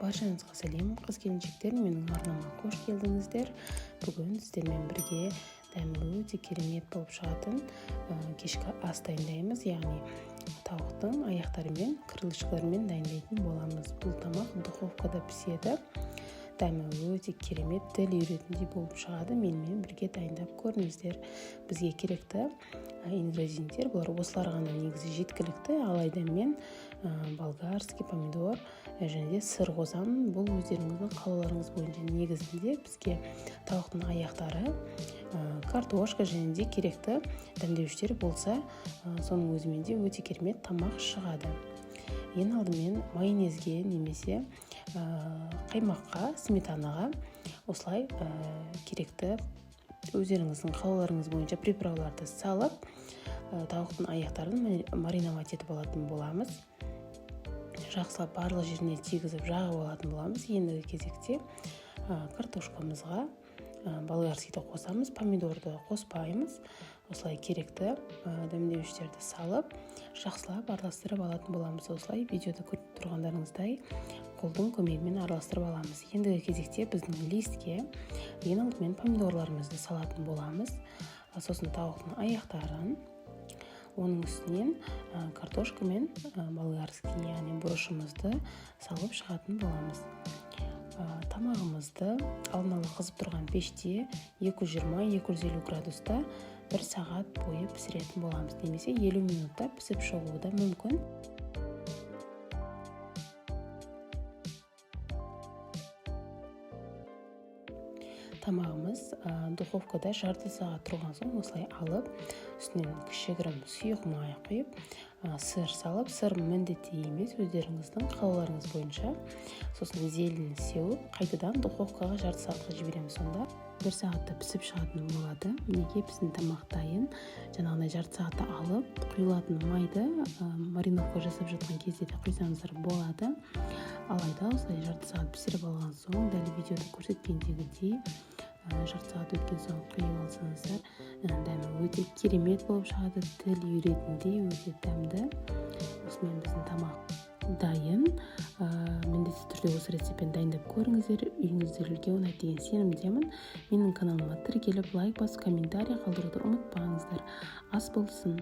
Баршаңызға сәлем, қыз-келіншектер, менің арнама қош келдіңіздер. Бүгін сіздермен бірге дәмі өте керемет болып шығатын кешкі ас дайындаймыз, яғни тауықтың аяқтарымен, крылышкаларымен дайындайтын боламыз. Бұл тамақ духовкада піседі. Дәмі өте керемет, тіл үйретіндей болып шығады. Менімен бірге дайындап көріңіздер. Бізге керекті ингредиенттер бұлар осылар ғана негізі жеткілікті. Алайда мен болгарский помидор және де сыр қосамын. Бұл өздеріңіздің қалауларыңыз бойынша. Негізінде бізге тауықтың аяқтары, картошка және де керекті дәмдеуіштер болса, соның өзімен де өте керемет тамақ шығады. Ең алдымен майонезге немесе қаймаққа, сметанаға осылай керекті өздеріңіздің қалауларыңыз бойынша приправаларды салып, тауықтың аяқтарын мариновать етіп алатын боламыз. Жақсылап барлық жеріне тигізіп жағып алатын боламыз. Ендігі кезекте картошкамызға болгарскийді қосамыз, помидорды қоспаймыз. Осылай керекті дәмдеуіштерді салып, жақсылап араластырып алатын боламыз. Осылай видеода көріп тұрғандарыңыздай қолдың көмегімен араластырып аламыз. Ендігі кезекте біздің листке ең алдымен помидорларымызды салатын боламыз. Сосын тауықтың аяқтарын, оның үстінен картошка мен болгарский, яғни бұрышымызды салып шығатын боламыз. Тамағымызды алдын ала қызып тұрған пеште 220-250 градуста 1 сағат бойы пісіретін боламыз. Немесе 50 минутта пісіп шығуы да мүмкін. Тамағымыз духовкада жарты сағат тұрған соң осылай алып, үстінен кішігірім сұйық май құйып, сыр салып, сыр міндетті емес, өздеріңіздің қалауларыңыз бойынша. Сосын зелені сеуіп, қайтадан духовкаға жарты сағатқа жібереміз. Сонда 1 сағатта пісіп шығатын болады. Мінекей біздің тамақ дайын. Жаңағыдай жарты сағатта алып, құйылатын майды мариновка жасап жатқан кезде де құйсаңыздар болады. Алайда осылай жарты сағат пісіріп алған соң, дәл видеода көрсеткендегідей жарты сағат өткен соң құйып алсаңыздар, дәмі өте керемет болып шығады. Тіл үйретіндей өте дәмді. Осымен біздің тамақ дайын. Міндетті түрде осы рецептпен дайындап көріңіздер. Үйіңіздерге ұнайды деген сенімдемін. Менің каналыма тіркеліп, лайк басып, комментарий қалдыруды ұмытпаңыздар. Ас болсын!